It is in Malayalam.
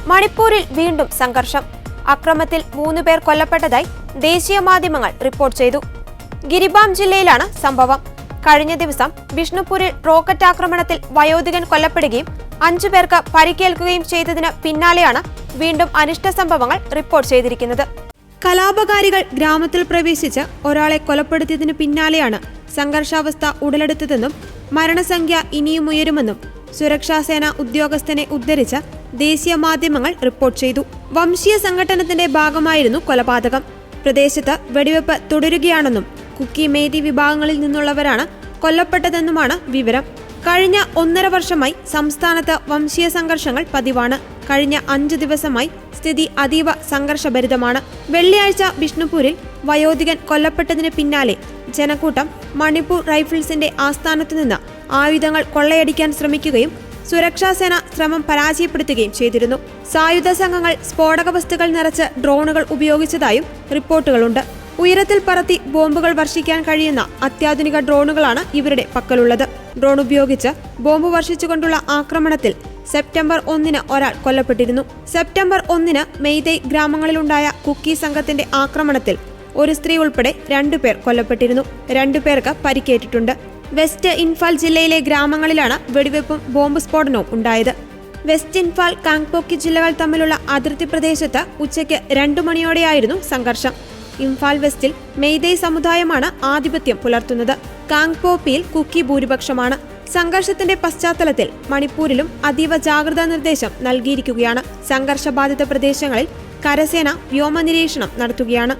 മണിപ്പൂരിൽ വീണ്ടും സംഘർഷം. അക്രമത്തിൽ 3 പേർ കൊല്ലപ്പെട്ടതായി ദേശീയ മാധ്യമങ്ങൾ റിപ്പോർട്ട് ചെയ്തു. ഗിരിബാം ജില്ലയിലാണ് സംഭവം. കഴിഞ്ഞ ദിവസം ബിഷ്ണുപൂരിൽ റോക്കറ്റ് ആക്രമണത്തിൽ വയോധികൻ കൊല്ലപ്പെടുകയും 5 പേർക്ക് പരിക്കേൽക്കുകയും ചെയ്തതിന് പിന്നാലെയാണ് വീണ്ടും അനിഷ്ട സംഭവങ്ങൾ റിപ്പോർട്ട് ചെയ്തിരിക്കുന്നത്. കലാപകാരികൾ ഗ്രാമത്തിൽ പ്രവേശിച്ച് ഒരാളെ കൊലപ്പെടുത്തിയതിനു പിന്നാലെയാണ് സംഘർഷാവസ്ഥ ഉടലെടുത്തതെന്നും മരണസംഖ്യ ഇനിയും ഉയരുമെന്നും സുരക്ഷാസേന ഉദ്യോഗസ്ഥനെ ഉദ്ധരിച്ച് ദേശീയ മാധ്യമങ്ങൾ റിപ്പോർട്ട് ചെയ്തു. വംശീയ സംഘടനത്തിന്റെ ഭാഗമായിരുന്നു കൊലപാതകം. പ്രദേശത്ത് വെടിവെപ്പ് തുടരുകയാണെന്നും കുക്കി മേതി വിഭാഗങ്ങളിൽ നിന്നുള്ളവരാണ് കൊല്ലപ്പെട്ടതെന്നുമാണ് വിവരം. കഴിഞ്ഞ 1.5 വർഷമായി സംസ്ഥാനത്ത് വംശീയ സംഘർഷങ്ങൾ പതിവാണ്. കഴിഞ്ഞ 5 ദിവസമായി സ്ഥിതി അതീവ സംഘർഷഭരിതമാണ്. വെള്ളിയാഴ്ച ബിഷ്ണുപൂരിൽ വയോധികൻ കൊല്ലപ്പെട്ടതിന് പിന്നാലെ ജനക്കൂട്ടം മണിപ്പൂർ റൈഫിൾസിന്റെ ആസ്ഥാനത്തുനിന്ന് ആയുധങ്ങൾ കൊള്ളയടിക്കാൻ ശ്രമിക്കുകയും സുരക്ഷാസേന ശ്രമം പരാജയപ്പെടുത്തുകയും ചെയ്തിരുന്നു. സായുധ സംഘങ്ങൾ സ്ഫോടക വസ്തുക്കൾ നിറച്ച് ഡ്രോണുകൾ ഉപയോഗിച്ചതായും റിപ്പോർട്ടുകളുണ്ട്. ഉയരത്തിൽ പറത്തി ബോംബുകൾ വർഷിക്കാൻ കഴിയുന്ന അത്യാധുനിക ഡ്രോണുകളാണ് ഇവരുടെ പക്കലുള്ളത്. ഡ്രോൺ ഉപയോഗിച്ച് ബോംബ് വർഷിച്ചുകൊണ്ടുള്ള ആക്രമണത്തിൽ സെപ്റ്റംബർ 1 ഒരാൾ കൊല്ലപ്പെട്ടിരുന്നു. സെപ്റ്റംബർ 1 മെയ്തേയ് ഗ്രാമങ്ങളിലുണ്ടായ കുക്കി സംഘത്തിന്റെ ആക്രമണത്തിൽ ഒരു സ്ത്രീ ഉൾപ്പെടെ 2 പേർ കൊല്ലപ്പെട്ടിരുന്നു. 2 പേർക്ക് പരിക്കേറ്റിട്ടുണ്ട്. വെസ്റ്റ് ഇൻഫാൽ ജില്ലയിലെ ഗ്രാമങ്ങളിലാണ് വെടിവെപ്പും ബോംബ് സ്ഫോടനവും ഉണ്ടായത്. വെസ്റ്റ് ഇൻഫാൽ, കാങ്പോക്കി ജില്ലകൾ തമ്മിലുള്ള അതിർത്തി പ്രദേശത്ത് ഉച്ചയ്ക്ക് 2 മണിയോടെയായിരുന്നു സംഘർഷം. ഇംഫാൽ വെസ്റ്റിൽ മെയ്തേയ് സമുദായമാണ് ആധിപത്യം പുലർത്തുന്നത്. കാങ്പോപ്പിയിൽ കുക്കി ഭൂരിപക്ഷമാണ്. സംഘർഷത്തിന്റെ പശ്ചാത്തലത്തിൽ മണിപ്പൂരിലും അതീവ ജാഗ്രതാ നിർദ്ദേശം നൽകിയിരിക്കുകയാണ്. സംഘർഷബാധിത പ്രദേശങ്ങളിൽ കരസേന വ്യോമ നിരീക്ഷണം നടത്തുകയാണ്.